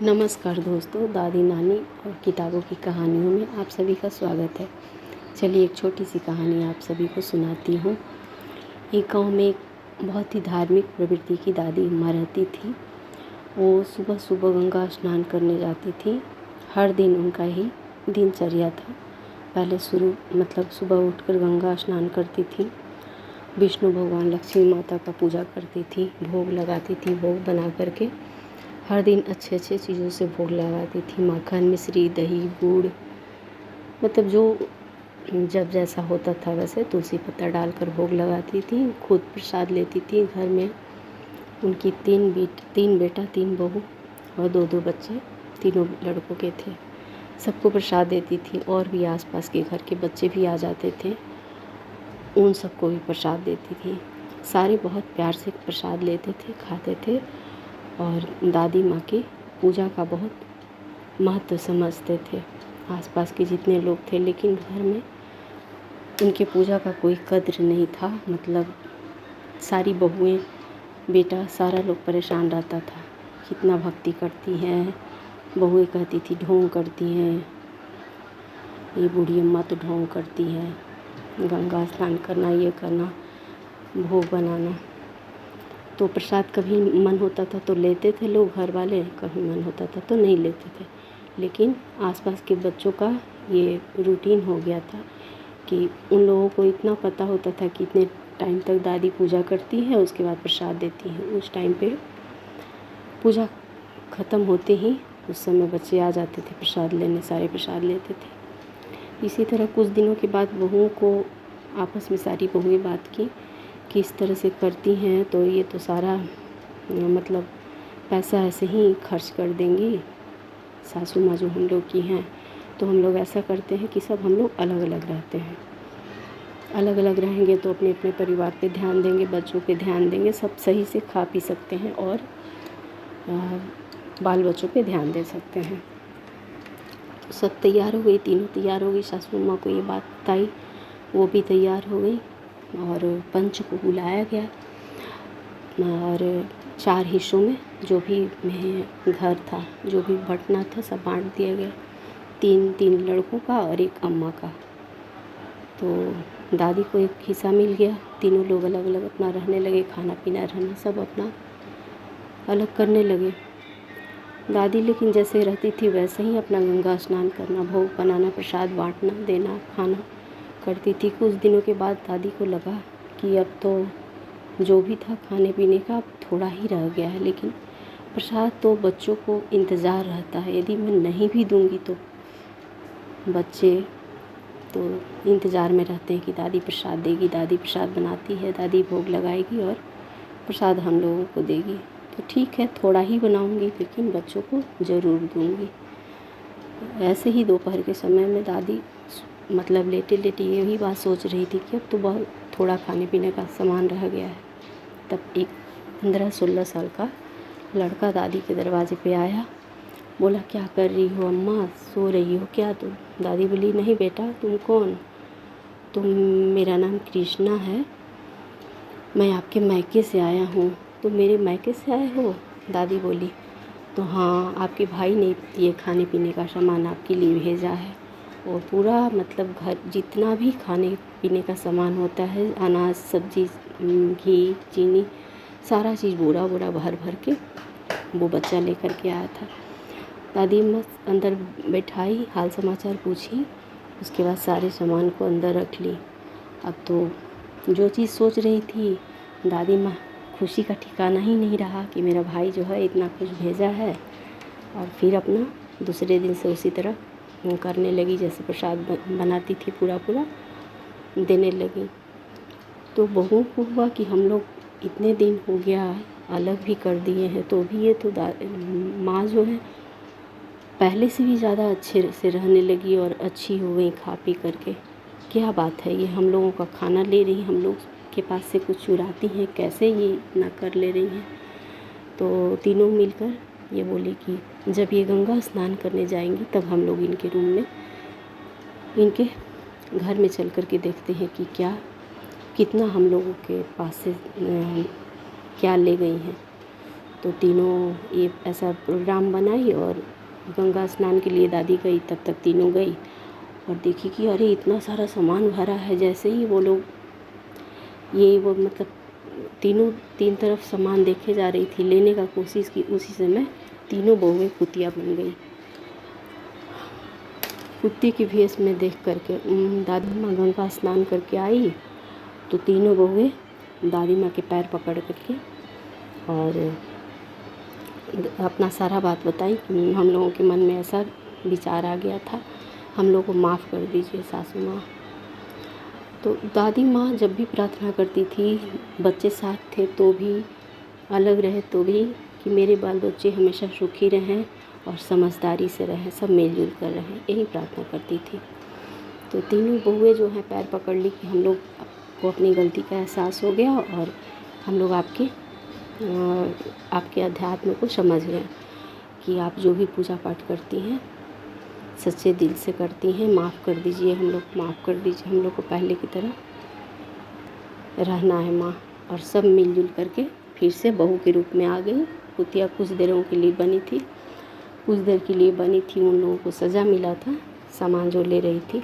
नमस्कार दोस्तों, दादी नानी और किताबों की कहानियों में आप सभी का स्वागत है। चलिए एक छोटी सी कहानी आप सभी को सुनाती हूँ। एक गांव में एक बहुत ही धार्मिक प्रवृत्ति की दादी अम्मा रहती थी। वो सुबह सुबह गंगा स्नान करने जाती थी। हर दिन उनका ही दिनचर्या था। पहले सुबह उठकर गंगा स्नान करती थी, विष्णु भगवान लक्ष्मी माता का पूजा करती थी, भोग लगाती थी, भोग बना करके हर दिन अच्छे अच्छे चीज़ों से भोग लगाती थी। माखन, मिश्री, दही, गुड़, मतलब जो जब जैसा होता था वैसे तुलसी पत्ता डालकर भोग लगाती थी। खुद प्रसाद लेती थी। घर में उनकी तीन बेटा, तीन बहू और दो दो बच्चे, तीनों लड़कों के थे। सबको प्रसाद देती थी और भी आसपास के घर के बच्चे भी आ जाते थे, उन सबको भी प्रसाद देती थी। सारे बहुत प्यार से प्रसाद लेते थे, खाते थे और दादी माँ की पूजा का बहुत महत्व समझते थे आसपास के जितने लोग थे। लेकिन घर में उनके पूजा का कोई कद्र नहीं था। मतलब सारी बहुएं, बेटा, सारा लोग परेशान रहता था, कितना भक्ति करती हैं। बहुएं कहती थी ढोंग करती हैं, ये बूढ़ी अम्मा तो ढोंग करती है, गंगा स्नान करना, ये करना, भोग बनाना। तो प्रसाद कभी मन होता था तो लेते थे लोग घर वाले, कभी मन होता था तो नहीं लेते थे। लेकिन आसपास के बच्चों का ये रूटीन हो गया था कि उन लोगों को इतना पता होता था कि इतने टाइम तक दादी पूजा करती है, उसके बाद प्रसाद देती है। उस टाइम पे पूजा ख़त्म होते ही उस समय बच्चे आ जाते थे प्रसाद लेने, सारे प्रसाद लेते थे। इसी तरह कुछ दिनों के बाद बहुओं को आपस में सारी बहुएं बात की कि इस तरह से करती हैं तो ये तो सारा मतलब पैसा ऐसे ही खर्च कर देंगी सासू माँ जो हम लोग की हैं। तो हम लोग ऐसा करते हैं कि सब हम लोग अलग अलग रहते हैं। अलग अलग रहेंगे तो अपने अपने परिवार पे ध्यान देंगे, बच्चों पे ध्यान देंगे, सब सही से खा पी सकते हैं और बाल बच्चों पे ध्यान दे सकते हैं। तो सब तैयार हो गई, तीनों तैयार हो गई। सासू माँ को ये बात बताई, वो भी तैयार हो गई और पंच को बुलाया गया और 4 हिस्सों में जो भी घर था, जो भी बँटना था, सब बाँट दिया गया। 3 लड़कों का और 1 अम्मा का। तो दादी को एक हिस्सा मिल गया। तीनों लोग अलग अलग अपना रहने लगे, खाना पीना रहना सब अपना अलग करने लगे। दादी लेकिन जैसे रहती थी वैसे ही अपना गंगा स्नान करना, भोग बनाना, प्रसाद बाँटना, देना, खाना करती थी। कुछ दिनों के बाद दादी को लगा कि अब तो जो भी था खाने पीने का अब थोड़ा ही रह गया है, लेकिन प्रसाद तो बच्चों को इंतज़ार रहता है। यदि मैं नहीं भी दूंगी तो बच्चे तो इंतज़ार में रहते हैं कि दादी प्रसाद देगी, दादी प्रसाद बनाती है, दादी भोग लगाएगी और प्रसाद हम लोगों को देगी। तो ठीक है, थोड़ा ही बनाऊंगी लेकिन बच्चों को ज़रूर दूंगी। ऐसे ही दोपहर के समय में दादी मतलब लेटे लेटे यही बात सोच रही थी कि अब तो बहुत थोड़ा खाने पीने का सामान रह गया है। तब एक 15-16 साल का लड़का दादी के दरवाजे पे आया। बोला, क्या कर रही हो अम्मा, सो रही हो क्या तुम? दादी बोली, नहीं बेटा, तुम कौन? तुम, मेरा नाम कृष्णा है, मैं आपके मायके से आया हूँ। तुम मेरे मायके से आए हो? दादी बोली, तो हाँ, आपके भाई ने ये खाने पीने का सामान आपके लिए भेजा है। और पूरा मतलब घर जितना भी खाने पीने का सामान होता है, अनाज, सब्जी, घी, चीनी, सारा चीज़ बोरा बोरा भर भर के वो बच्चा लेकर के आया था। दादी अम्मा अंदर बैठाई, हाल समाचार पूछी, उसके बाद सारे सामान को अंदर रख ली। अब तो जो चीज़ सोच रही थी दादी माँ, खुशी का ठिकाना ही नहीं रहा कि मेरा भाई जो है इतना कुछ भेजा है। और फिर अपना दूसरे दिन से उसी तरह करने लगी, जैसे प्रसाद बनाती थी पूरा पूरा देने लगी। तो बहुओं को हुआ कि हम लोग इतने दिन हो गया अलग भी कर दिए हैं, तो भी ये तो माँ जो है पहले से भी ज़्यादा अच्छे से रहने लगी और अच्छी हो गई खा पी करके। क्या बात है, ये हम लोगों का खाना ले रही, हम लोग के पास से कुछ चुराती हैं, कैसे ये इतना कर ले रही हैं? तो तीनों मिलकर ये बोली कि जब ये गंगा स्नान करने जाएंगी तब हम लोग इनके रूम में, इनके घर में चल कर के देखते हैं कि कितना हम लोगों के पास से क्या ले गई हैं। तो तीनों ये ऐसा प्रोग्राम बनाई और गंगा स्नान के लिए दादी गई, तब तक तीनों गई और देखी कि अरे इतना सारा सामान भरा है। जैसे ही वो लोग वो मतलब तीनों तीन तरफ सामान देखे जा रही थी, लेने का कोशिश की, उसी समय तीनों बहुएं कुतिया बन गई। कुत्ते की भेष में देख करके दादी माँ गंगा स्नान करके आई तो तीनों बहुएं दादी माँ के पैर पकड़ करके और अपना सारा बात बताई कि हम लोगों के मन में ऐसा विचार आ गया था, हम लोग को माफ़ कर दीजिए सासू माँ। तो दादी माँ जब भी प्रार्थना करती थी, बच्चे साथ थे तो भी, अलग रहे तो भी, कि मेरे बाल बच्चे हमेशा सुखी रहें और समझदारी से रहें, सब मिलजुल कर रहें, यही प्रार्थना करती थी। तो तीनों बहुएं जो हैं पैर पकड़ ली कि हम लोग को अपनी गलती का एहसास हो गया और हम लोग आपके अध्यात्म को समझ गए कि आप जो भी पूजा पाठ करती हैं सच्चे दिल से करती हैं। माफ़ कर दीजिए, हम लोग माफ़ कर दीजिए, हम लोग को पहले की तरह रहना है माँ। और सब मिलजुल करके फिर से बहू के रूप में आ गई। कुतिया कुछ देरों के लिए बनी थी, कुछ देर के लिए बनी थी, उन लोगों को सज़ा मिला था सामान जो ले रही थी,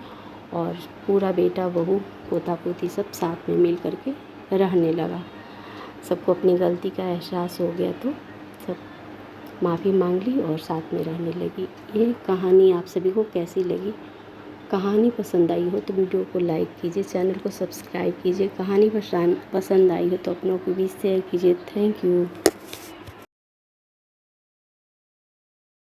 और पूरा बेटा बहू पोता पोती सब साथ में मिल करके रहने लगा। सबको अपनी गलती का एहसास हो गया तो सब माफ़ी मांग ली और साथ में रहने लगी। ये कहानी आप सभी को कैसी लगी? कहानी पसंद आई हो तो वीडियो को लाइक कीजिए, चैनल को सब्सक्राइब कीजिए। कहानी पसंद आई हो तो अपनों को भी शेयर कीजिए। Thank you.